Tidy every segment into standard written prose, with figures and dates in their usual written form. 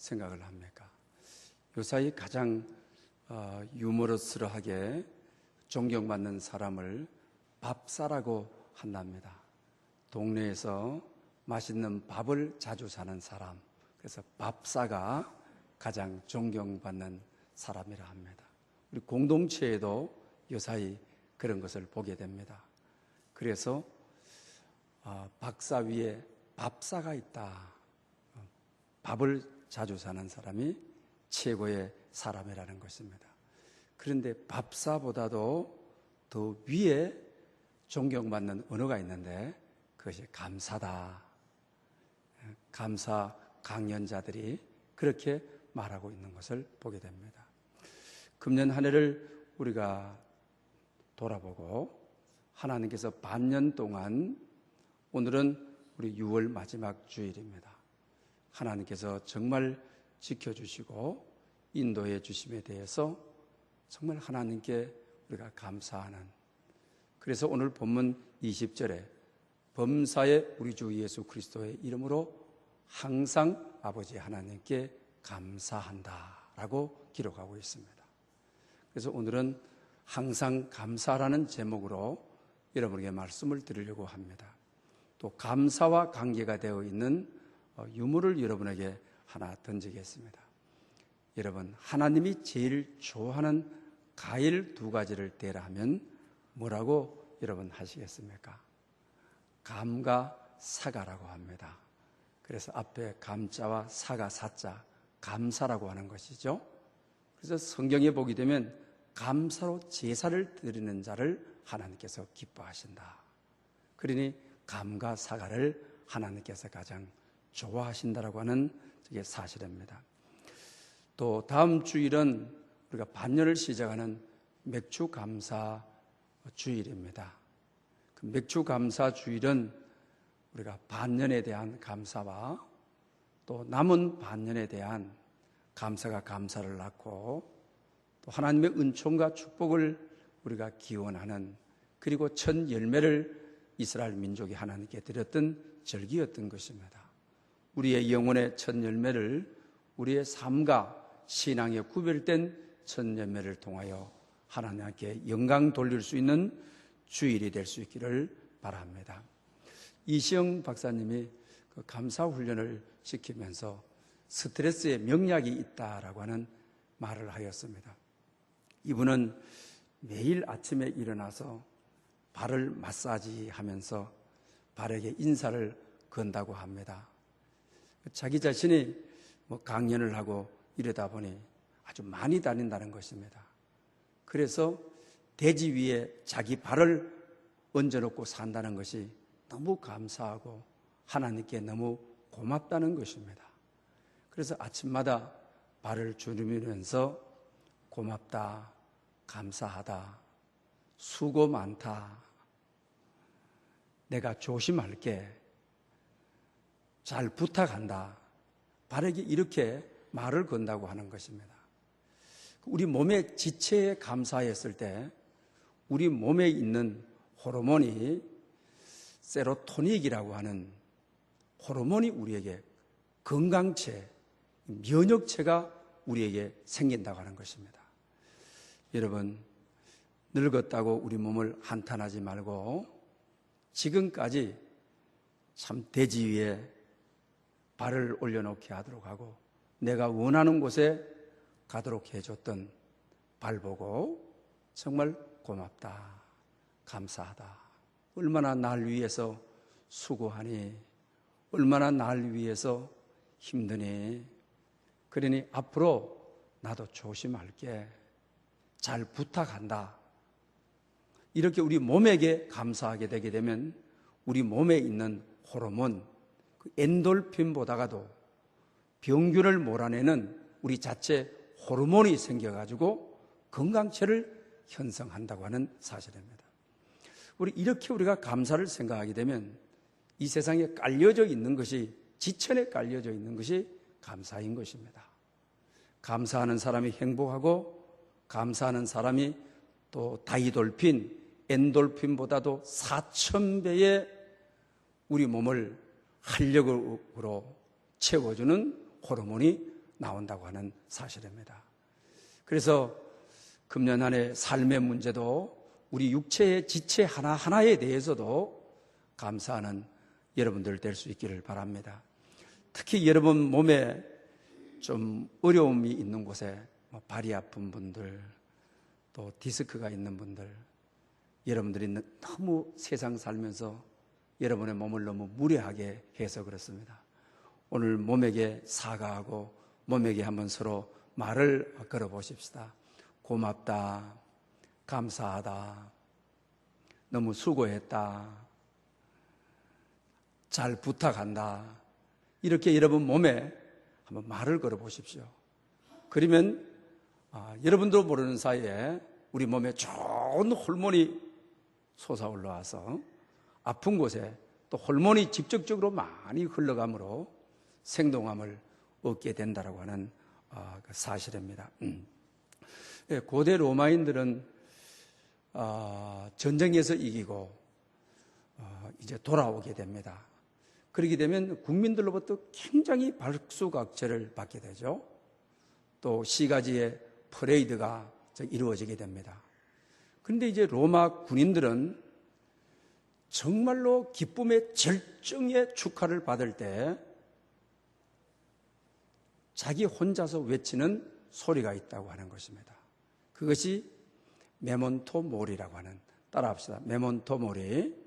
생각을 합니까? 요사이 가장 유머러스하게 존경받는 사람을 밥사라고 한답니다. 동네에서 맛있는 밥을 자주 사는 사람, 그래서 밥사가 가장 존경받는 사람이라 합니다. 우리 공동체에도 요사이 그런 것을 보게 됩니다. 그래서 박사 위에 밥사가 있다. 밥을 자주 사는 사람이 최고의 사람이라는 것입니다. 그런데 밥사보다도 더 위에 존경받는 언어가 있는데 그것이 감사다. 감사 강연자들이 그렇게 말하고 있는 것을 보게 됩니다. 금년 한 해를 우리가 돌아보고 하나님께서 반년 동안, 오늘은 우리 6월 마지막 주일입니다. 하나님께서 정말 지켜주시고 인도해 주심에 대해서 정말 하나님께 우리가 감사하는, 그래서 오늘 본문 20절에 범사의 우리 주 예수 그리스도의 이름으로 항상 아버지 하나님께 감사한다라고 기록하고 있습니다. 그래서 오늘은 항상 감사라는 제목으로 여러분에게 말씀을 드리려고 합니다. 또 감사와 관계가 되어 있는 유물을 여러분에게 하나 던지겠습니다. 여러분, 하나님이 제일 좋아하는 과일 2가지를 대라 하면 뭐라고 여러분 하시겠습니까? 감과 사과라고 합니다. 그래서 앞에 감자와 사과, 사자, 감사라고 하는 것이죠. 그래서 성경에 보게 되면 감사로 제사를 드리는 자를 하나님께서 기뻐하신다. 그러니 감과 사과를 하나님께서 가장 좋아하신다라고 하는 그게 사실입니다. 또 다음 주일은 우리가 반년을 시작하는 맥주 감사 주일입니다. 그 맥주 감사 주일은 우리가 반년에 대한 감사와 또 남은 반년에 대한 감사가 감사를 낳고 또 하나님의 은총과 축복을 우리가 기원하는, 그리고 첫 열매를 이스라엘 민족이 하나님께 드렸던 절기였던 것입니다. 우리의 영혼의 첫 열매를 우리의 삶과 신앙에 구별된 첫 열매를 통하여 하나님께 영광 돌릴 수 있는 주일이 될 수 있기를 바랍니다. 이시영 박사님이 그 감사 훈련을 시키면서 스트레스에 명약이 있다라고 하는 말을 하였습니다. 이분은 매일 아침에 일어나서 발을 마사지하면서 발에게 인사를 건다고 합니다. 자기 자신이 강연을 하고 이러다 보니 아주 많이 다닌다는 것입니다. 그래서 대지 위에 자기 발을 얹어놓고 산다는 것이 너무 감사하고 하나님께 너무 고맙다는 것입니다. 그래서 아침마다 발을 주무르면서 고맙다, 감사하다, 수고 많다, 내가 조심할게, 잘 부탁한다, 발에게 이렇게 말을 건다고 하는 것입니다. 우리 몸의 지체에 감사했을 때 우리 몸에 있는 호르몬이 세로토닉이라고 하는 호르몬이 우리에게 건강체, 면역체가 우리에게 생긴다고 하는 것입니다. 여러분, 늙었다고 우리 몸을 한탄하지 말고 지금까지 참 대지 위에 발을 올려놓게 하도록 하고 내가 원하는 곳에 가도록 해줬던 발 보고 정말 고맙다, 감사하다, 얼마나 날 위해서 수고하니, 얼마나 날 위해서 힘드니, 그러니 앞으로 나도 조심할게, 잘 부탁한다. 이렇게 우리 몸에게 감사하게 되게 되면 우리 몸에 있는 호르몬, 그 엔돌핀보다가도 병균을 몰아내는 우리 자체 호르몬이 생겨가지고 건강체를 형성한다고 하는 사실입니다. 이렇게 우리가 감사를 생각하게 되면 이 세상에 깔려져 있는 것이, 지천에 깔려져 있는 것이 감사인 것입니다. 감사하는 사람이 행복하고 감사하는 사람이 또 다이돌핀, 엔돌핀보다도 4,000배의 우리 몸을 활력으로 채워주는 호르몬이 나온다고 하는 사실입니다. 그래서 금년 한 해 삶의 문제도 우리 육체의 지체 하나하나에 대해서도 감사하는 여러분들 될 수 있기를 바랍니다. 특히 여러분 몸에 좀 어려움이 있는 곳에 발이 아픈 분들, 또 디스크가 있는 분들, 여러분들이 너무 세상 살면서 여러분의 몸을 너무 무례하게 해서 그렇습니다. 오늘 몸에게 사과하고 몸에게 한번 서로 말을 걸어 보십시다. 고맙다, 감사하다, 너무 수고했다, 잘 부탁한다, 이렇게 여러분 몸에 한번 말을 걸어 보십시오. 그러면 여러분도 모르는 사이에 우리 몸에 좋은 호르몬이 솟아올라와서 아픈 곳에 또 호르몬이 직접적으로 많이 흘러가므로 생동함을 얻게 된다고 하는 사실입니다. 고대 로마인들은 전쟁에서 이기고 이제 돌아오게 됩니다. 그렇게 되면 국민들로부터 굉장히 박수각제를 받게 되죠. 또 시가지의 퍼레이드가 이루어지게 됩니다. 그런데 이제 로마 군인들은 정말로 기쁨의 절정의 축하를 받을 때 자기 혼자서 외치는 소리가 있다고 하는 것입니다. 그것이 메몬토 모리라고 하는, 따라합시다. 메몬토 모리.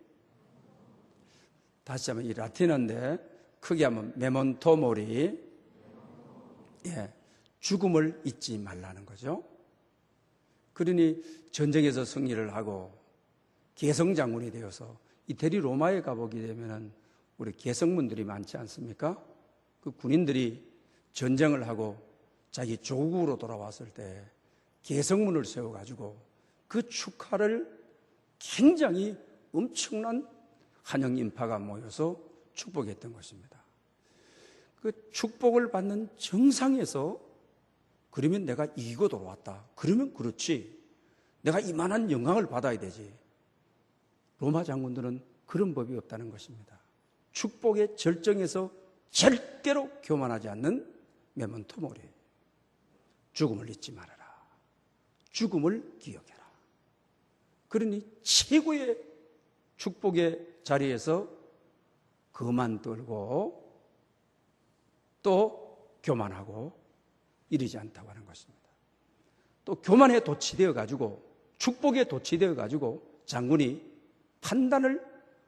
다시 한번 이 라틴어인데 크게 하면 메몬토 모리. 예, 죽음을 잊지 말라는 거죠. 그러니 전쟁에서 승리를 하고 개성장군이 되어서 이태리 로마에 가보게 되면 우리 개성문들이 많지 않습니까? 그 군인들이 전쟁을 하고 자기 조국으로 돌아왔을 때 개성문을 세워가지고 그 축하를 굉장히 엄청난 환영 인파가 모여서 축복했던 것입니다. 그 축복을 받는 정상에서 그러면 내가 이기고 돌아왔다. 그러면 그렇지. 내가 이만한 영광을 받아야 되지. 로마 장군들은 그런 법이 없다는 것입니다. 축복의 절정에서 절대로 교만하지 않는 메몬토 모리. 죽음을 잊지 말아라. 죽음을 기억해라. 그러니 최고의 축복의 자리에서 그만 떨고 또 교만하고 이르지 않다고 하는 것입니다. 또 교만에 도취되어 가지고 축복에 도취되어 가지고 장군이 판단을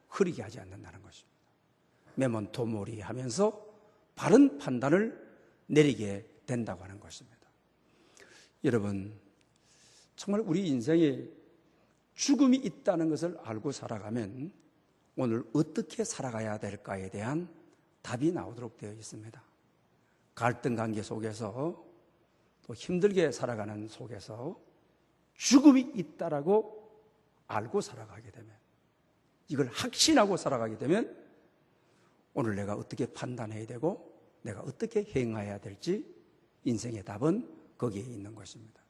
흐리게 하지 않는다는 것입니다. 메몬토 모리 하면서 바른 판단을 내리게 된다고 하는 것입니다. 여러분, 정말 우리 인생에 죽음이 있다는 것을 알고 살아가면 오늘 어떻게 살아가야 될까에 대한 답이 나오도록 되어 있습니다. 갈등 관계 속에서 또 힘들게 살아가는 속에서 죽음이 있다라고 알고 살아가게 되면, 이걸 확신하고 살아가게 되면 오늘 내가 어떻게 판단해야 되고 내가 어떻게 행해야 될지 인생의 답은 거기에 있는 것입니다.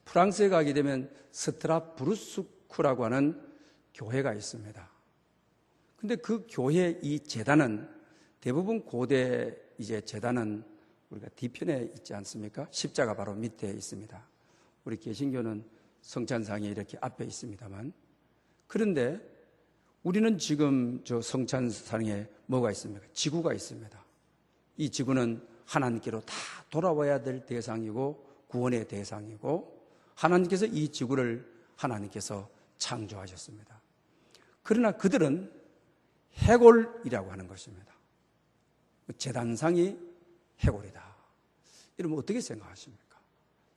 프랑스에 가게 되면 스트라부르스크라고 하는 교회가 있습니다. 근데 그 교회 이 제단은 대부분 고대 이제 제단은 우리가 뒤편에 있지 않습니까? 십자가 바로 밑에 있습니다. 우리 개신교는 성찬상이 이렇게 앞에 있습니다만, 그런데 우리는 지금 저 성찬상에 뭐가 있습니까? 지구가 있습니다. 이 지구는 하나님께로 다 돌아와야 될 대상이고 구원의 대상이고, 하나님께서 이 지구를 하나님께서 창조하셨습니다. 그러나 그들은 해골이라고 하는 것입니다. 제단상이 해골이다. 이러면 어떻게 생각하십니까?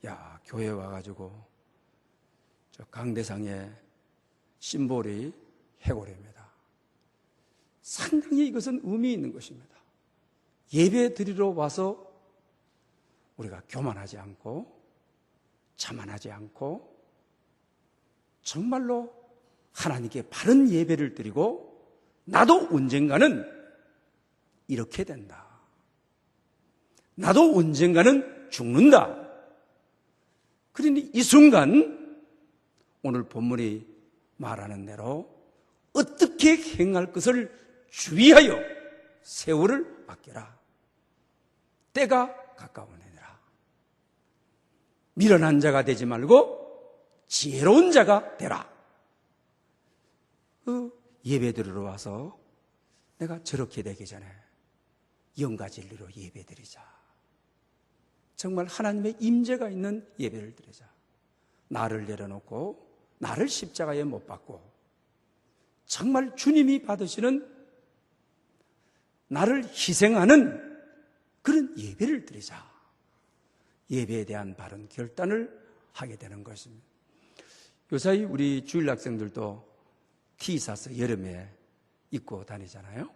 야, 교회에 와가지고 저 강대상의 심볼이 해골입니다. 상당히 이것은 의미 있는 것입니다. 예배 드리러 와서 우리가 교만하지 않고 자만하지 않고 정말로 하나님께 바른 예배를 드리고 나도 언젠가는 이렇게 된다. 나도 언젠가는 죽는다. 그러니 이 순간 오늘 본문이 말하는 대로 어떻게 행할 것을 주의하여 세월을 아껴라. 때가 가까우니라. 미련한 자가 되지 말고 지혜로운 자가 되라. 예배드리러 와서 내가 저렇게 되기 전에 영과 진리로 예배드리자. 정말 하나님의 임재가 있는 예배를 드리자. 나를 내려놓고 나를 십자가에 못 박고 정말 주님이 받으시는 나를 희생하는 그런 예배를 드리자. 예배에 대한 바른 결단을 하게 되는 것입니다. 요사이 우리 주일 학생들도 티셔츠 여름에 입고 다니잖아요.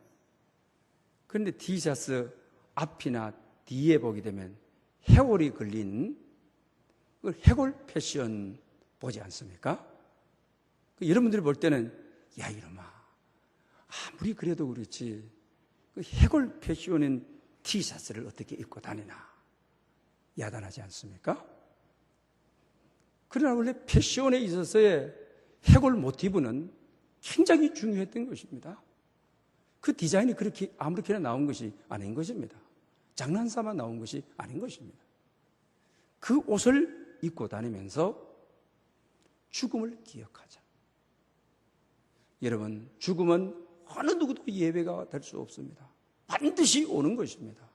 그런데 티셔츠 앞이나 뒤에 보게 되면 해골이 걸린 해골 패션 보지 않습니까? 여러분들이 볼 때는 야 이놈아 아무리 그래도 그렇지 해골 패션인 티셔츠를 어떻게 입고 다니나 야단하지 않습니까? 그러나 원래 패션에 있어서의 해골 모티브는 굉장히 중요했던 것입니다. 그 디자인이 그렇게 아무렇게나 나온 것이 아닌 것입니다. 장난삼아 나온 것이 아닌 것입니다. 그 옷을 입고 다니면서 죽음을 기억하자. 여러분, 죽음은 어느 누구도 예외가 될 수 없습니다. 반드시 오는 것입니다.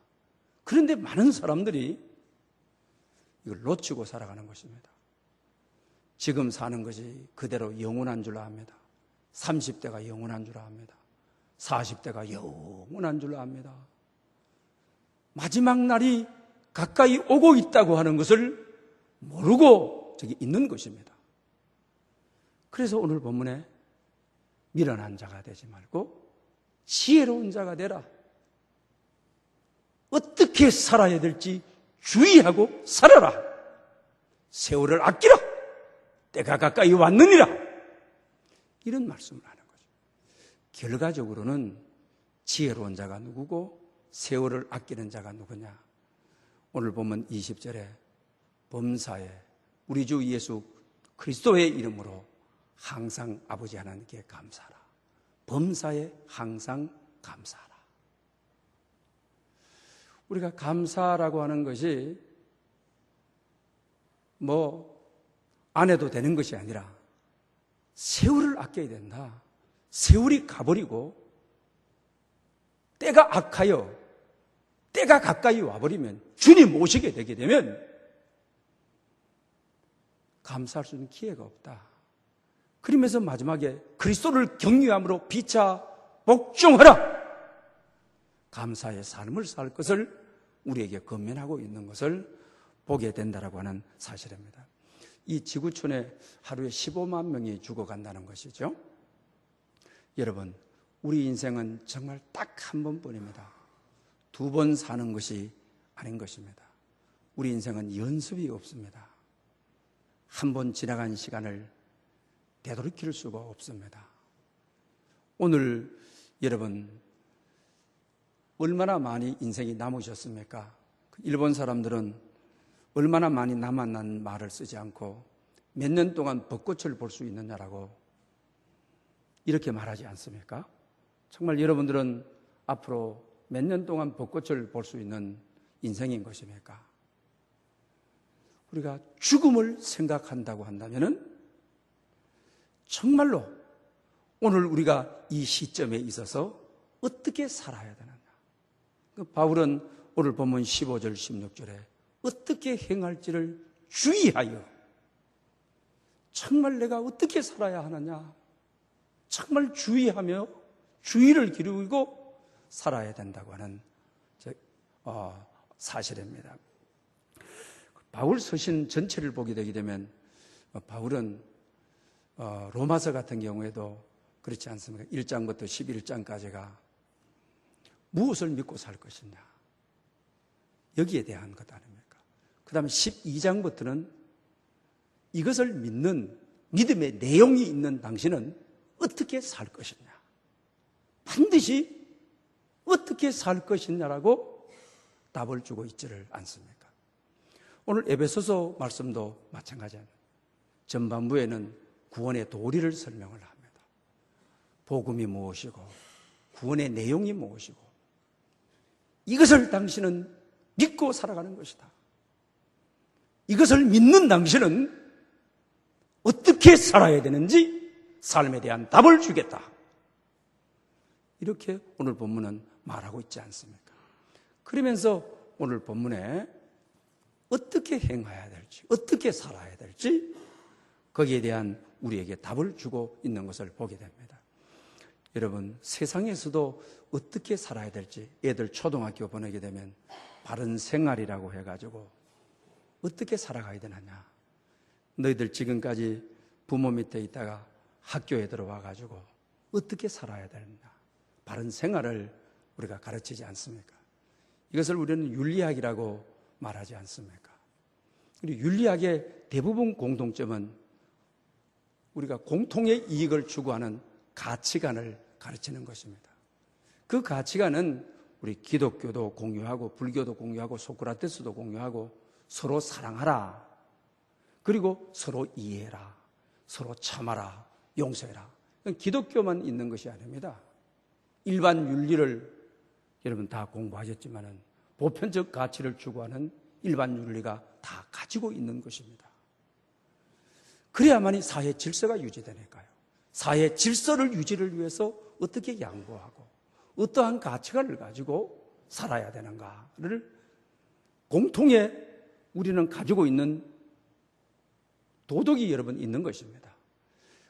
그런데 많은 사람들이 이걸 놓치고 살아가는 것입니다. 지금 사는 것이 그대로 영원한 줄 압니다. 30대가 영원한 줄 압니다. 40대가 영원한 줄 압니다. 마지막 날이 가까이 오고 있다고 하는 것을 모르고 저기 있는 것입니다. 그래서 오늘 본문에 미련한 자가 되지 말고 지혜로운 자가 되라. 어떻게 살아야 될지 주의하고 살아라. 세월을 아끼라. 때가 가까이 왔느니라. 이런 말씀을 하는 거죠. 결과적으로는 지혜로운 자가 누구고 세월을 아끼는 자가 누구냐. 오늘 보면 20절에 범사에 우리 주 예수 그리스도의 이름으로 항상 아버지 하나님께 감사하라. 범사에 항상 감사하라. 우리가 감사라고 하는 것이 안 해도 되는 것이 아니라 세월을 아껴야 된다. 세월이 가버리고 때가 악하여 때가 가까이 와버리면 주님 오시게 되게 되면 감사할 수 있는 기회가 없다. 그러면서 마지막에 그리스도를 경외함으로 피차 복종하라. 감사의 삶을 살 것을 우리에게 권면하고 있는 것을 보게 된다라고 하는 사실입니다. 이 지구촌에 하루에 15만 명이 죽어간다는 것이죠. 여러분, 우리 인생은 정말 딱 한 번뿐입니다. 2번 사는 것이 아닌 것입니다. 우리 인생은 연습이 없습니다. 한 번 지나간 시간을 되돌이킬 수가 없습니다. 오늘 여러분 얼마나 많이 인생이 남으셨습니까? 일본 사람들은 얼마나 많이 남았다는 말을 쓰지 않고 몇 년 동안 벚꽃을 볼 수 있느냐라고 이렇게 말하지 않습니까? 정말 여러분들은 앞으로 몇 년 동안 벚꽃을 볼 수 있는 인생인 것입니까? 우리가 죽음을 생각한다고 한다면은 정말로 오늘 우리가 이 시점에 있어서 어떻게 살아야 되느냐. 바울은 오늘 본문 15절 16절에 어떻게 행할지를 주의하여 정말 내가 어떻게 살아야 하느냐. 정말 주의하며 주의를 기울이고 살아야 된다고 하는 사실입니다. 바울 서신 전체를 보게 되게 되면 바울은 로마서 같은 경우에도 그렇지 않습니까? 1장부터 11장까지가 무엇을 믿고 살 것이냐. 여기에 대한 것 아닙니까? 그 다음에 12장부터는 이것을 믿는 믿음의 내용이 있는 당신은 어떻게 살 것이냐. 반드시 어떻게 살 것이냐라고 답을 주고 있지를 않습니까? 오늘 에베소서 말씀도 마찬가지입니다. 전반부에는 구원의 도리를 설명을 합니다. 복음이 무엇이고 구원의 내용이 무엇이고 이것을 당신은 믿고 살아가는 것이다. 이것을 믿는 당신은 어떻게 살아야 되는지 삶에 대한 답을 주겠다. 이렇게 오늘 본문은 말하고 있지 않습니까? 그러면서 오늘 본문에 어떻게 행해야 될지, 어떻게 살아야 될지 거기에 대한 우리에게 답을 주고 있는 것을 보게 됩니다. 여러분, 세상에서도 어떻게 살아야 될지 애들 초등학교 보내게 되면 바른 생활이라고 해가지고 어떻게 살아가야 되느냐. 너희들 지금까지 부모 밑에 있다가 학교에 들어와가지고 어떻게 살아야 되느냐. 바른 생활을 우리가 가르치지 않습니까? 이것을 우리는 윤리학이라고 말하지 않습니까? 그리고 윤리학의 대부분 공통점은 우리가 공통의 이익을 추구하는 가치관을 가르치는 것입니다. 그 가치관은 우리 기독교도 공유하고 불교도 공유하고 소크라테스도 공유하고 서로 사랑하라. 그리고 서로 이해해라. 서로 참아라. 용서해라. 기독교만 있는 것이 아닙니다. 일반 윤리를 여러분 다 공부하셨지만은 보편적 가치를 추구하는 일반 윤리가 다 가지고 있는 것입니다. 그래야만이 사회 질서가 유지되니까요. 사회 질서를 유지를 위해서 어떻게 양보하고 어떠한 가치관을 가지고 살아야 되는가를 공통에 우리는 가지고 있는 도덕이 여러분 있는 것입니다.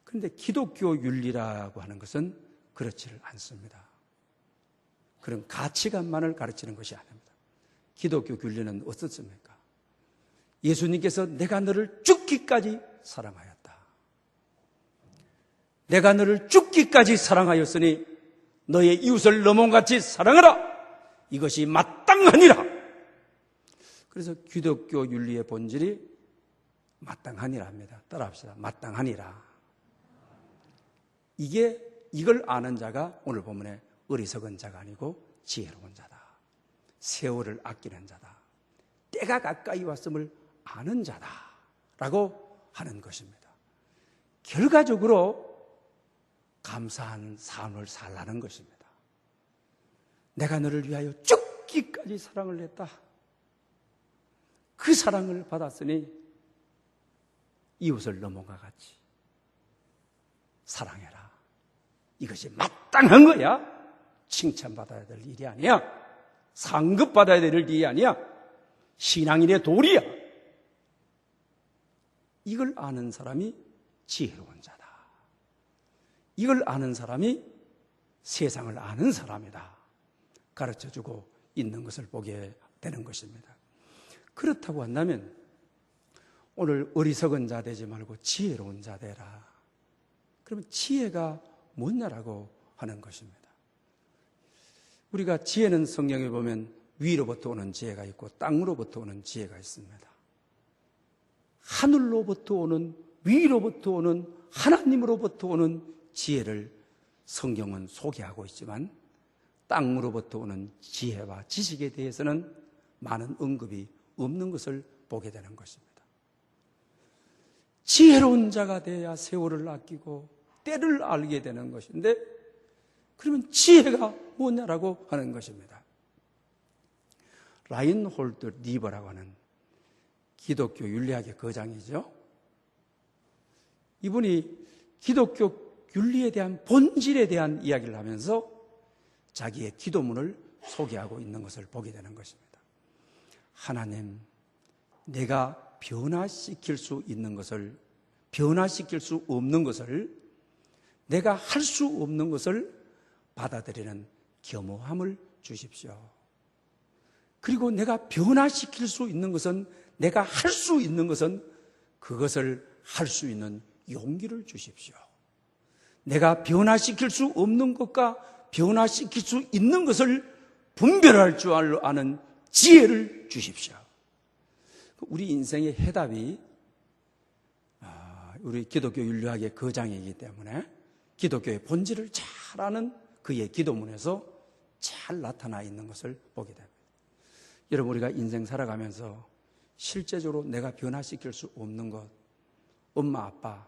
그런데 기독교 윤리라고 하는 것은 그렇지를 않습니다. 그런 가치관만을 가르치는 것이 아닙니다. 기독교 윤리는 어떻습니까? 예수님께서 내가 너를 죽기까지 사랑하였다. 내가 너를 죽기까지 사랑하였으니 너의 이웃을 너 몸같이 사랑하라. 이것이 마땅하니라. 그래서 기독교 윤리의 본질이 마땅하니라 합니다. 따라합시다. 마땅하니라. 이걸 아는 자가 오늘 본문에 어리석은 자가 아니고 지혜로운 자다. 세월을 아끼는 자다. 때가 가까이 왔음을 아는 자다. 라고 하는 것입니다. 결과적으로 감사한 삶을 살라는 것입니다. 내가 너를 위하여 죽기까지 사랑을 했다. 그 사랑을 받았으니 이웃을 너 몸과 같이 사랑해라. 이것이 마땅한 거야. 칭찬받아야 될 일이 아니야. 상급받아야 될 일이 아니야. 신앙인의 도리야. 이걸 아는 사람이 지혜로운 자다. 이걸 아는 사람이 세상을 아는 사람이다. 가르쳐주고 있는 것을 보게 되는 것입니다. 그렇다고 한다면 오늘 어리석은 자 되지 말고 지혜로운 자 되라. 그러면 지혜가 뭐냐라고 하는 것입니다. 우리가 지혜는 성경에 보면 위로부터 오는 지혜가 있고 땅으로부터 오는 지혜가 있습니다. 하늘로부터 오는, 위로부터 오는, 하나님으로부터 오는 지혜를 성경은 소개하고 있지만 땅으로부터 오는 지혜와 지식에 대해서는 많은 언급이 없는 것을 보게 되는 것입니다. 지혜로운 자가 돼야 세월을 아끼고 때를 알게 되는 것인데, 그러면 지혜가 뭐냐라고 하는 것입니다. 라인홀드 리버라고 하는 기독교 윤리학의 거장이죠. 이분이 기독교 윤리에 대한 본질에 대한 이야기를 하면서 자기의 기도문을 소개하고 있는 것을 보게 되는 것입니다. 하나님, 내가 변화시킬 수 있는 것을, 변화시킬 수 없는 것을, 내가 할 수 없는 것을 받아들이는 겸허함을 주십시오. 그리고 내가 변화시킬 수 있는 것은, 내가 할 수 있는 것은 그것을 할 수 있는 용기를 주십시오. 내가 변화시킬 수 없는 것과 변화시킬 수 있는 것을 분별할 줄 아는 지혜를 주십시오. 우리 인생의 해답이 우리 기독교 윤리학의 거장이기 때문에 기독교의 본질을 잘 아는 그의 기도문에서 잘 나타나 있는 것을 보게 됩니다. 여러분, 우리가 인생 살아가면서 실제적으로 내가 변화시킬 수 없는 것, 엄마, 아빠,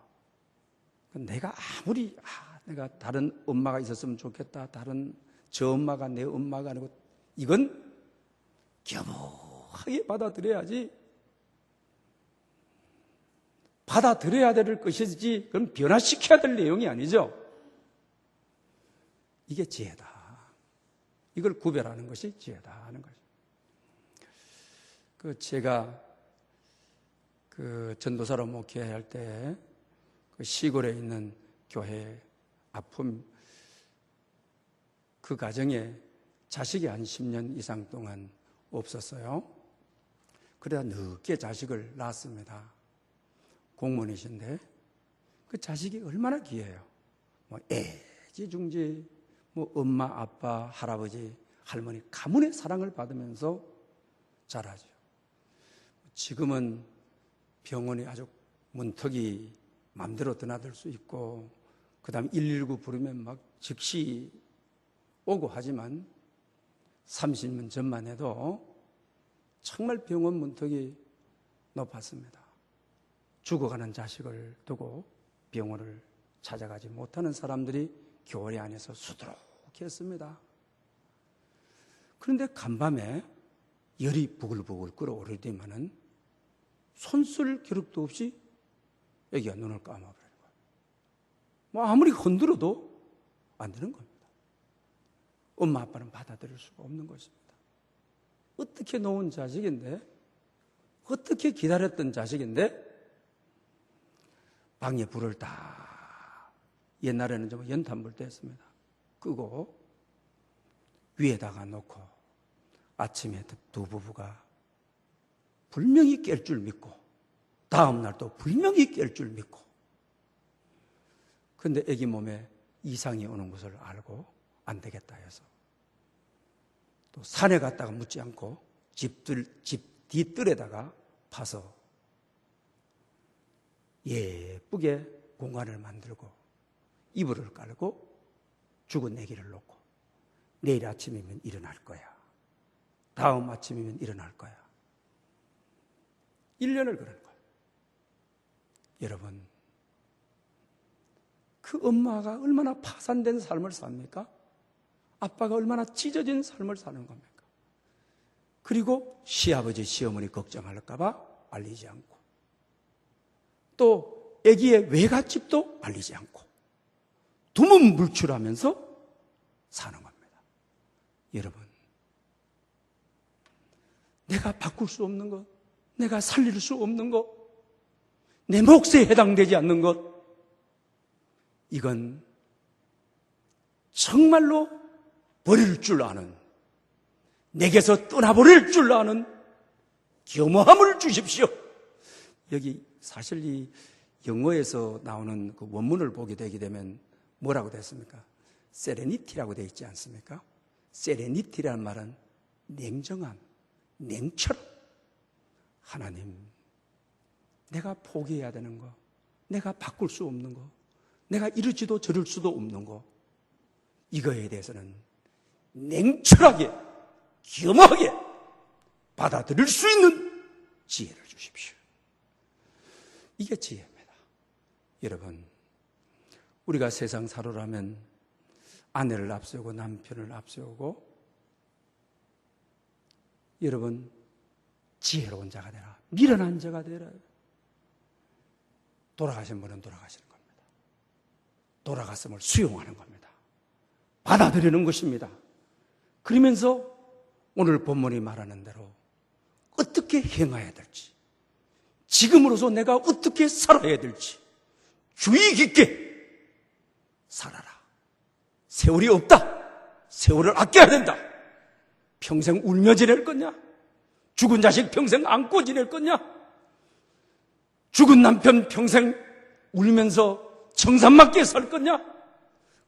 내가 아무리 내가 다른 엄마가 있었으면 좋겠다, 다른 저 엄마가 내 엄마가 아니고, 이건 수월하게 받아들여야지. 받아들여야 될 것이지 그럼 변화시켜야 될 내용이 아니죠. 이게 지혜다. 이걸 구별하는 것이 지혜다 하는 거죠. 제가 전도사로 목회할 때 시골에 있는 교회 아픔, 그 가정에 자식이 한 10년 이상 동안 없었어요. 그러다 늦게 자식을 낳았습니다. 공무원이신데 그 자식이 얼마나 귀해요. 애지중지 엄마, 아빠, 할아버지, 할머니 가문의 사랑을 받으면서 자라죠. 지금은 병원이 아주 문턱이 마음대로 드나들 수 있고 그 다음 119 부르면 막 즉시 오고 하지만 30년 전만 해도 정말 병원 문턱이 높았습니다. 죽어가는 자식을 두고 병원을 찾아가지 못하는 사람들이 교회 안에서 수두룩했습니다. 그런데 간밤에 열이 부글부글 끓어오를 때만은 손쓸 겨를도 없이 애기가 눈을 감아버리는 거예요. 아무리 흔들어도 안 되는 겁니다. 엄마 아빠는 받아들일 수가 없는 것입니다. 어떻게 놓은 자식인데, 어떻게 기다렸던 자식인데 방에 불을 다, 옛날에는 좀 연탄불 때 했습니다. 끄고 위에다가 놓고 아침에 두 부부가 분명히 깰 줄 믿고 다음 날 또 분명히 깰 줄 믿고, 그런데 아기 몸에 이상이 오는 것을 알고 안 되겠다 해서 또 산에 갔다가 묻지 않고 집 뒤뜰에다가 파서 예쁘게 공간을 만들고 이불을 깔고 죽은 아기를 놓고 내일 아침이면 일어날 거야. 다음 아침이면 일어날 거야. 1년을 그러는 거예요. 여러분, 그 엄마가 얼마나 파산된 삶을 삽니까? 아빠가 얼마나 찢어진 삶을 사는 겁니까? 그리고 시아버지, 시어머니 걱정할까 봐 알리지 않고, 또 아기의 외갓집도 알리지 않고 두문불출하면서 사는 겁니다. 여러분, 내가 바꿀 수 없는 것, 내가 살릴 수 없는 것, 내 몫에 해당되지 않는 것, 이건 정말로 버릴 줄 아는, 내게서 떠나버릴 줄 아는 겸허함을 주십시오. 여기 사실 이 영어에서 나오는 그 원문을 보게 되게 되면 뭐라고 됐습니까? 세레니티라고 되어 있지 않습니까? 세레니티라는 말은 냉정함, 냉철. 하나님, 내가 포기해야 되는 거, 내가 바꿀 수 없는 거, 내가 이러지도 저럴 수도 없는 거, 이거에 대해서는 냉철하게, 겸허하게 받아들일 수 있는 지혜를 주십시오. 이게 지혜입니다. 여러분, 우리가 세상 살으려면 아내를 앞세우고 남편을 앞세우고, 여러분, 지혜로운 자가 되라, 미련한 자가 되라. 돌아가신 분은 돌아가시는 겁니다. 돌아갔음을 수용하는 겁니다. 받아들이는 것입니다. 그러면서 오늘 본문이 말하는 대로 어떻게 행해야 될지, 지금으로서 내가 어떻게 살아야 될지 주의 깊게 살아라. 세월이 없다. 세월을 아껴야 된다. 평생 울며 지낼 거냐? 죽은 자식 평생 안고 지낼 거냐? 죽은 남편 평생 울면서 청산맞게 살 거냐?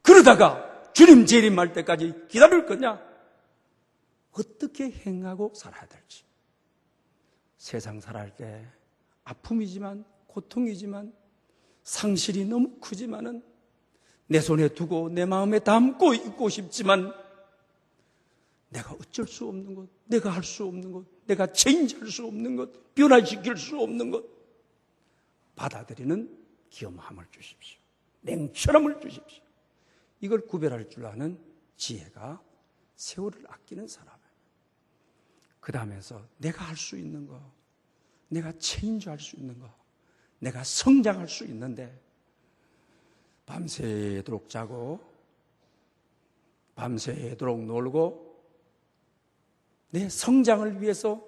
그러다가 주님 재림할 때까지 기다릴 거냐? 어떻게 행하고 살아야 될지. 세상 살아갈 때 아픔이지만, 고통이지만, 상실이 너무 크지만은 내 손에 두고 내 마음에 담고 있고 싶지만, 내가 어쩔 수 없는 것, 내가 할 수 없는 것, 내가 체인지할 수 없는 것, 변화시킬 수 없는 것, 받아들이는 겸함을 주십시오. 냉철함을 주십시오. 이걸 구별할 줄 아는 지혜가 세월을 아끼는 사람이에요. 그 다음에서 내가 할 수 있는 거, 내가 체인지할 수 있는 거, 내가 성장할 수 있는데 밤새도록 자고 밤새도록 놀고 내 성장을 위해서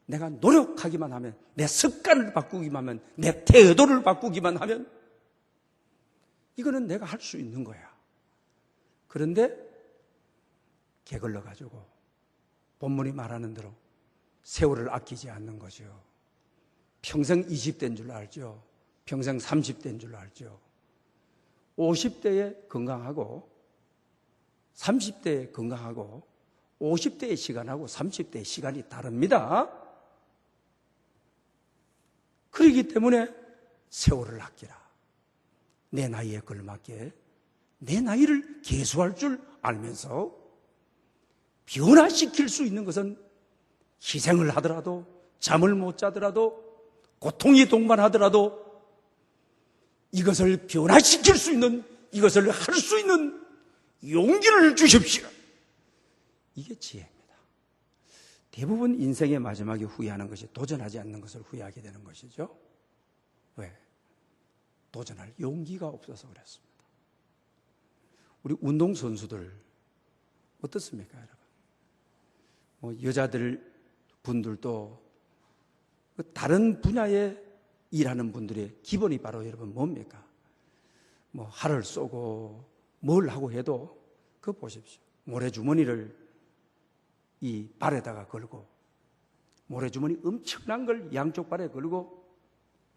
내가 노력하기만 하면, 내 습관을 바꾸기만 하면, 내 태도를 바꾸기만 하면 이거는 내가 할 수 있는 거야. 그런데 게을러 가지고 본문이 말하는 대로 세월을 아끼지 않는 거죠. 평생 20대인 줄 알죠. 평생 30대인 줄 알죠. 50대에 건강하고 30대에 건강하고 50대의 시간하고 30대의 시간이 다릅니다. 그렇기 때문에 세월을 아끼라. 내 나이에 걸맞게 내 나이를 계수할 줄 알면서 변화시킬 수 있는 것은 희생을 하더라도, 잠을 못 자더라도, 고통이 동반하더라도 이것을 변화시킬 수 있는, 이것을 할 수 있는 용기를 주십시오. 이게 지혜입니다. 대부분 인생의 마지막에 후회하는 것이 도전하지 않는 것을 후회하게 되는 것이죠. 왜? 도전할 용기가 없어서 그랬습니다. 우리 운동선수들 어떻습니까, 여러분? 여자들 분들도 다른 분야에 일하는 분들의 기본이 바로 여러분 뭡니까? 활을 쏘고 뭘 하고 해도 그거 보십시오. 모래주머니를 이 발에다가 걸고, 모래주머니 엄청난 걸 양쪽 발에 걸고,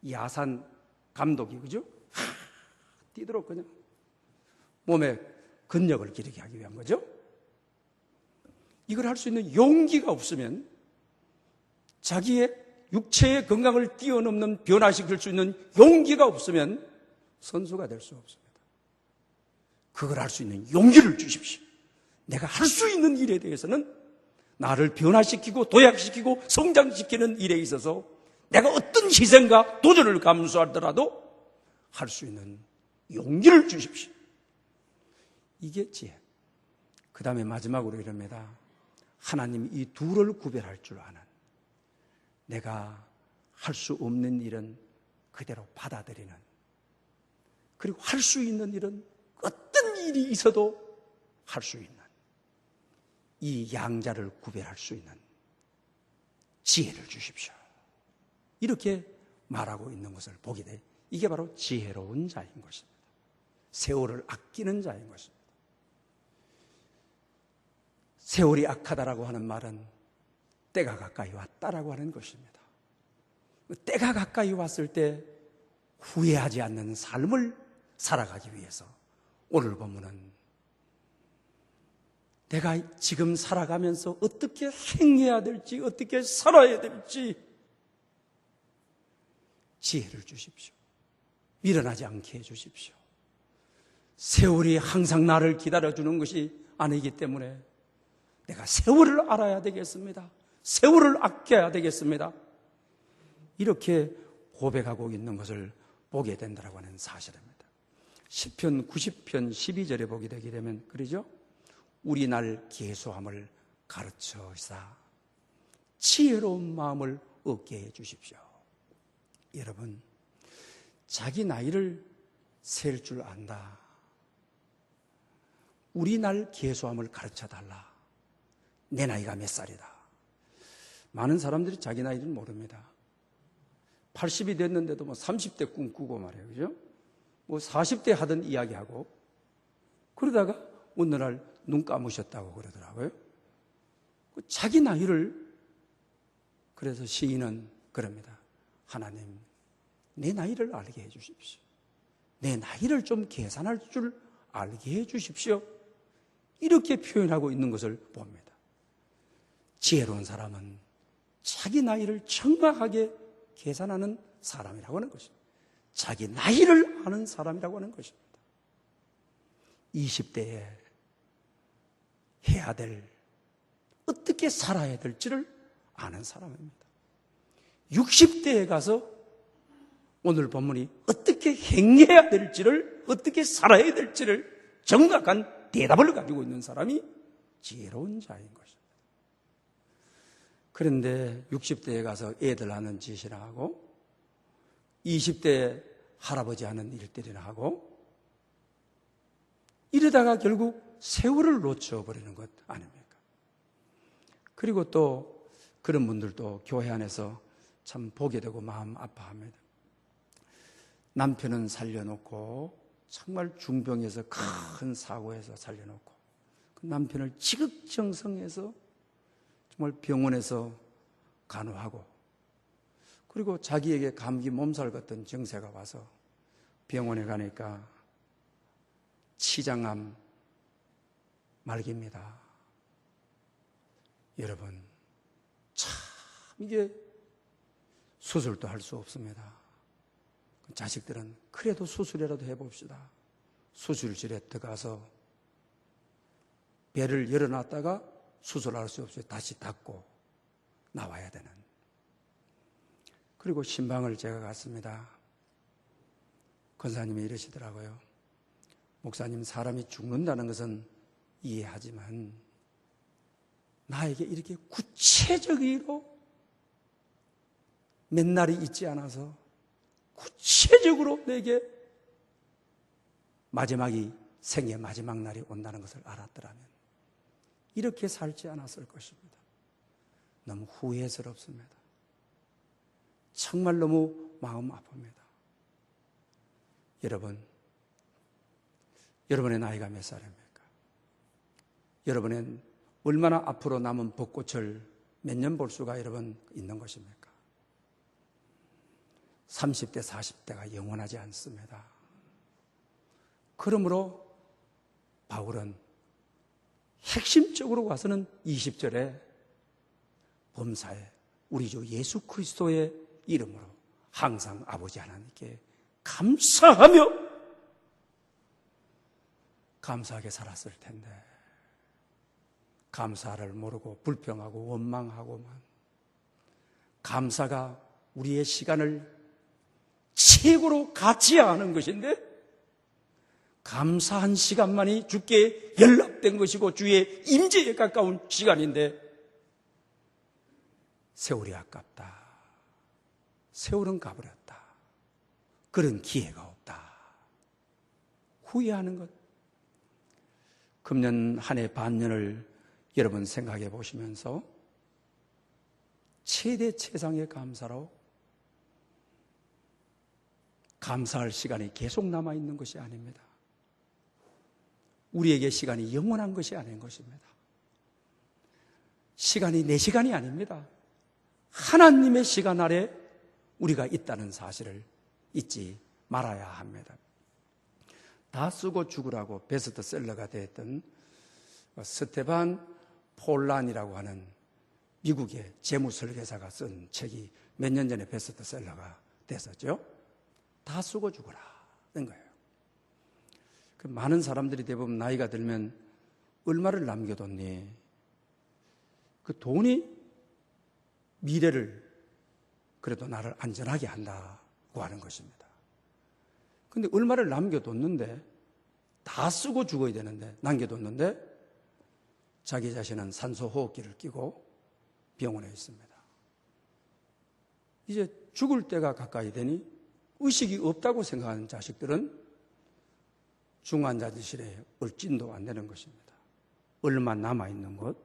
야산 감독이, 그죠? 뛰도록 그냥 몸에 근력을 기르게 하기 위한 거죠. 이걸 할 수 있는 용기가 없으면, 자기의 육체의 건강을 뛰어넘는, 변화시킬 수 있는 용기가 없으면 선수가 될 수 없습니다. 그걸 할 수 있는 용기를 주십시오. 내가 할 수 있는 일에 대해서는 나를 변화시키고 도약시키고 성장시키는 일에 있어서 내가 어떤 희생과 도전을 감수하더라도 할 수 있는 용기를 주십시오. 이게 지혜. 그 다음에 마지막으로 이럽니다. 하나님이 이 둘을 구별할 줄 아는, 내가 할 수 없는 일은 그대로 받아들이는, 그리고 할 수 있는 일은 어떤 일이 있어도 할 수 있는, 이 양자를 구별할 수 있는 지혜를 주십시오. 이렇게 말하고 있는 것을 보게 돼. 이게 바로 지혜로운 자인 것입니다. 세월을 아끼는 자인 것입니다. 세월이 악하다라고 하는 말은 때가 가까이 왔다라고 하는 것입니다. 때가 가까이 왔을 때 후회하지 않는 삶을 살아가기 위해서 오늘 본문은 내가 지금 살아가면서 어떻게 행해야 될지, 어떻게 살아야 될지 지혜를 주십시오. 미련하지 않게 해주십시오. 세월이 항상 나를 기다려주는 것이 아니기 때문에 내가 세월을 알아야 되겠습니다. 세월을 아껴야 되겠습니다. 이렇게 고백하고 있는 것을 보게 된다고 하는 사실입니다. 시편 90편 12절에 보게 되게 되면 그러죠? 우리 날 계수함을 가르쳐사 지혜로운 마음을 얻게 해 주십시오. 여러분, 자기 나이를 셀 줄 안다. 우리 날 계수함을 가르쳐달라. 내 나이가 몇 살이다. 많은 사람들이 자기 나이를 모릅니다. 80이 됐는데도 30대 꿈꾸고 말이에요. 그죠? 40대 하던 이야기하고, 그러다가 어느 날 눈 감으셨다고 그러더라고요. 자기 나이를, 그래서 시인은 그럽니다. 하나님, 내 나이를 알게 해 주십시오. 내 나이를 좀 계산할 줄 알게 해 주십시오. 이렇게 표현하고 있는 것을 봅니다. 지혜로운 사람은 자기 나이를 정확하게 계산하는 사람이라고 하는 것입니다. 자기 나이를 아는 사람이라고 하는 것입니다. 20대에 해야 될, 어떻게 살아야 될지를 아는 사람입니다. 60대에 가서 오늘 본문이 어떻게 행해야 될지를, 어떻게 살아야 될지를 정확한 대답을 가지고 있는 사람이 지혜로운 자인 것입니다. 그런데 60대에 가서 애들 하는 짓이나 하고 20대 할아버지 하는 일들이나 하고 이러다가 결국 세월을 놓쳐버리는 것 아닙니까? 그리고 또 그런 분들도 교회 안에서 참 보게 되고 마음 아파합니다. 남편은 살려놓고 정말 중병에서 큰 사고에서 살려놓고 그 남편을 지극정성해서 정말 병원에서 간호하고 그리고 자기에게 감기 몸살 같은 증세가 와서 병원에 가니까 치장암 말기입니다. 여러분, 참 이게 수술도 할 수 없습니다. 자식들은 그래도 수술이라도 해봅시다. 수술실에 들어가서 배를 열어놨다가 수술할 수 없이 다시 닫고 나와야 되는. 그리고 신방을 제가 갔습니다. 권사님이 이러시더라고요. 목사님, 사람이 죽는다는 것은 이해하지만 나에게 이렇게 구체적으로 몇 날이 있지 않아서 구체적으로 내게 마지막이 생의 마지막 날이 온다는 것을 알았더라면 이렇게 살지 않았을 것입니다. 너무 후회스럽습니다. 정말 너무 마음 아픕니다. 여러분의 나이가 몇 살입니까? 여러분은 얼마나 앞으로 남은 벚꽃을 몇 년 볼 수가 여러분 있는 것입니까? 30대, 40대가 영원하지 않습니다. 그러므로 바울은 핵심적으로 와서는 20절에 범사에 우리 주 예수 그리스도의 이름으로 항상 아버지 하나님께 감사하며 감사하게 살았을 텐데 감사를 모르고 불평하고 원망하고만 감사가 우리의 시간을 최고로 가치해야 하는 것인데 감사한 시간만이 주께 연락된 것이고 주의 임재에 가까운 시간인데 세월이 아깝다. 세월은 가버렸다. 그런 기회가 없다. 후회하는 것. 금년 한 해 반년을 여러분 생각해 보시면서 최대 최상의 감사로 감사할 시간이 계속 남아있는 것이 아닙니다. 우리에게 시간이 영원한 것이 아닌 것입니다. 시간이 내 시간이 아닙니다. 하나님의 시간 아래 우리가 있다는 사실을 잊지 말아야 합니다. 다 쓰고 죽으라고 베스트셀러가 됐던 스테반 폴란이라고 하는 미국의 재무설계사가 쓴 책이 몇 년 전에 베스트셀러가 됐었죠. 다 쓰고 죽으라는 거예요. 그 많은 사람들이 대부분 나이가 들면 얼마를 남겨뒀니? 그 돈이 미래를 그래도 나를 안전하게 한다고 하는 것입니다. 근데 얼마를 남겨뒀는데 다 쓰고 죽어야 되는데 남겨뒀는데 자기 자신은 산소호흡기를 끼고 병원에 있습니다. 이제 죽을 때가 가까이 되니 의식이 없다고 생각하는 자식들은 중환자실에 얼진도 안 되는 것입니다. 얼마 남아있는 것.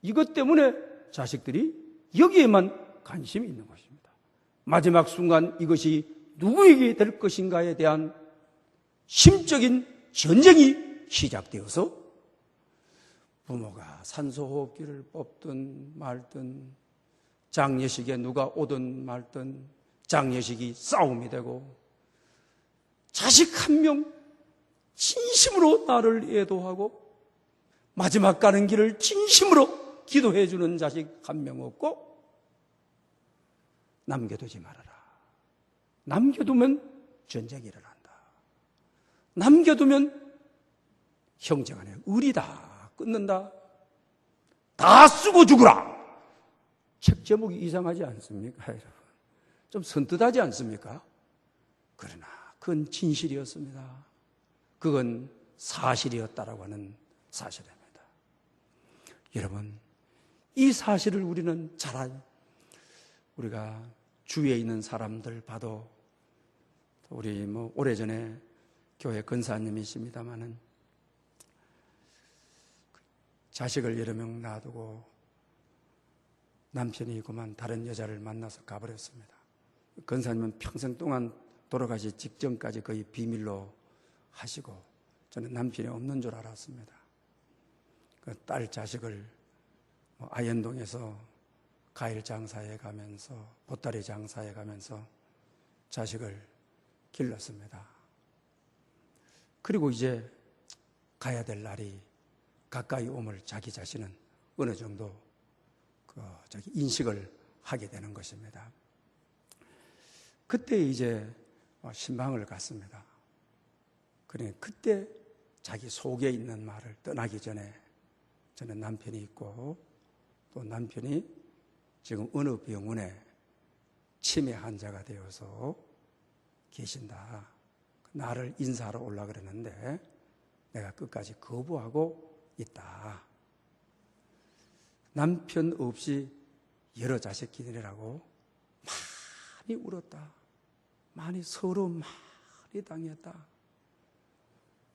이것 때문에 자식들이 여기에만 관심이 있는 것입니다. 마지막 순간 이것이 누구에게 될 것인가에 대한 심적인 전쟁이 시작되어서 부모가 산소호흡기를 뽑든 말든 장례식에 누가 오든 말든 장례식이 싸움이 되고 자식 한 명 진심으로 나를 애도하고 마지막 가는 길을 진심으로 기도해 주는 자식 한 명 없고 남겨두지 말아라. 남겨두면 전쟁이 일어난다. 남겨두면 형제간에 의리다 끊는다. 다 쓰고 죽으라. 책 제목이 이상하지 않습니까, 여러분? 좀 선뜻하지 않습니까? 그러나 그건 진실이었습니다. 그건 사실이었다라고 하는 사실입니다. 여러분, 이 사실을 우리는 잘 알아요. 우리가 주위에 있는 사람들 봐도, 우리 오래전에 교회 권사님이십니다마는 자식을 여러 명 놔두고 남편이 그만 다른 여자를 만나서 가버렸습니다. 권사님은 평생 동안 돌아가시 직전까지 거의 비밀로 하시고, 저는 남편이 없는 줄 알았습니다. 그 딸 자식을 아현동에서 과일 장사에 가면서, 보따리 장사에 가면서 자식을 길렀습니다. 그리고 이제 가야 될 날이 가까이 오물 자기 자신은 어느 정도 인식을 하게 되는 것입니다. 그때 이제 신방을 갔습니다. 그러니 그때 자기 속에 있는 말을 떠나기 전에, 저는 남편이 있고 또 남편이 지금 어느 병원에 치매 환자가 되어서 계신다. 나를 인사하러 올라 그러는데 내가 끝까지 거부하고 있다. 남편 없이 여러 자식 기르라고 많이 울었다. 많이 서로 많이 당했다.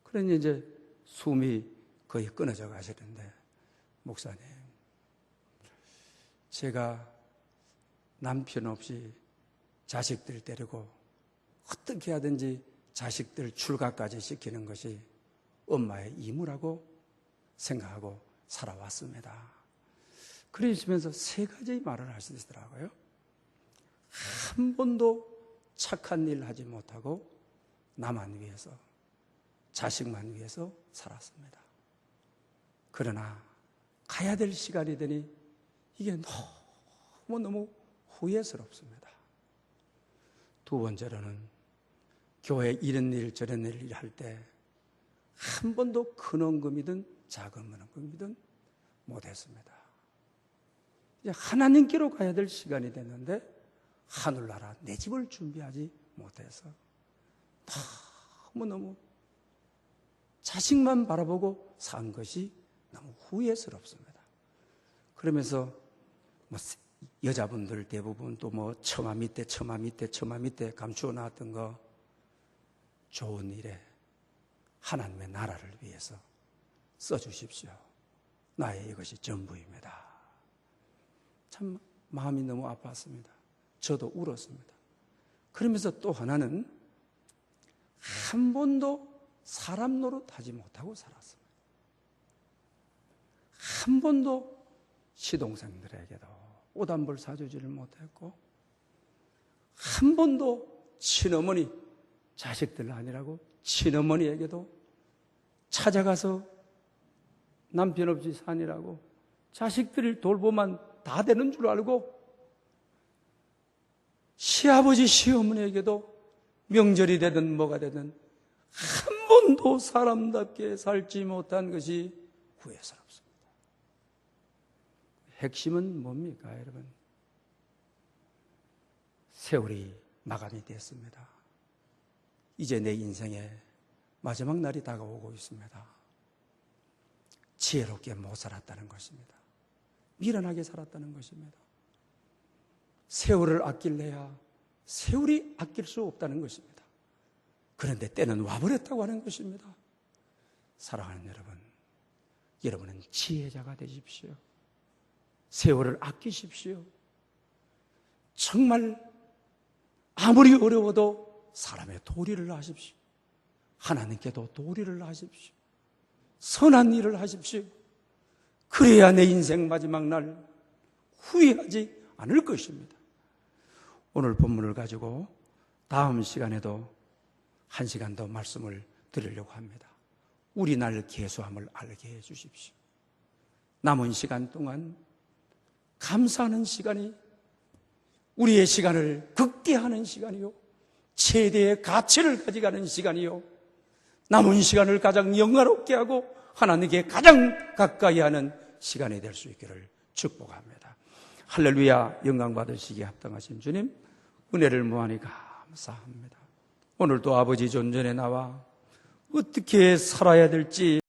그러니 이제 숨이 거의 끊어져 가시는데, 목사님, 제가 남편 없이 자식들 데리고 어떻게 하든지 자식들 출가까지 시키는 것이 엄마의義務라고 생각하고 살아왔습니다. 그러시면서 세 가지 말을 하시더라고요. 한 번도 착한 일 하지 못하고 나만 위해서, 자식만 위해서 살았습니다. 그러나 가야 될 시간이 되니 이게 너무너무 후회스럽습니다. 두 번째로는 교회 이런 일 저런 일 할 때 한 번도 큰 헌금이든 작은 헌금이든 못했습니다. 이제 하나님께로 가야 될 시간이 됐는데 하늘나라 내 집을 준비하지 못해서 너무너무 자식만 바라보고 산 것이 너무 후회스럽습니다. 그러면서 여자분들 대부분 또 처마 밑에 감추어 놨던 거, 좋은 일에 하나님의 나라를 위해서 써주십시오. 나의 이것이 전부입니다. 참 마음이 너무 아팠습니다. 저도 울었습니다. 그러면서 또 하나는 한 번도 사람 노릇하지 못하고 살았습니다. 한 번도 시동생들에게도 옷 한 벌 사주지를 못했고, 한 번도 친어머니, 자식들 아니라고 친어머니에게도 찾아가서 남편 없이 사니라고 자식들을 돌보면 다 되는 줄 알고, 시아버지 시어머니에게도 명절이 되든 뭐가 되든 한 번도 사람답게 살지 못한 것이 후회스럽습니다. 핵심은 뭡니까, 여러분? 세월이 마감이 됐습니다. 이제 내 인생의 마지막 날이 다가오고 있습니다. 지혜롭게 못 살았다는 것입니다. 미련하게 살았다는 것입니다. 세월을 아낄래야 세월이 아낄 수 없다는 것입니다. 그런데 때는 와버렸다고 하는 것입니다. 사랑하는 여러분, 여러분은 지혜자가 되십시오. 세월을 아끼십시오. 정말 아무리 어려워도 사람의 도리를 하십시오. 하나님께도 도리를 하십시오. 선한 일을 하십시오. 그래야 내 인생 마지막 날 후회하지 않을 것입니다. 오늘 본문을 가지고 다음 시간에도 1시간 더 말씀을 드리려고 합니다. 우리 날 계수함을 알게 해 주십시오. 남은 시간 동안 감사하는 시간이 우리의 시간을 극대화하는 시간이요, 최대의 가치를 가져가는 시간이요, 남은 시간을 가장 영화롭게 하고 하나님께 가장 가까이 하는 시간이 될 수 있기를 축복합니다. 할렐루야. 영광 받으시기에 합당하신 주님, 은혜를 무한히 감사합니다. 오늘도 아버지 존전에 나와 어떻게 살아야 될지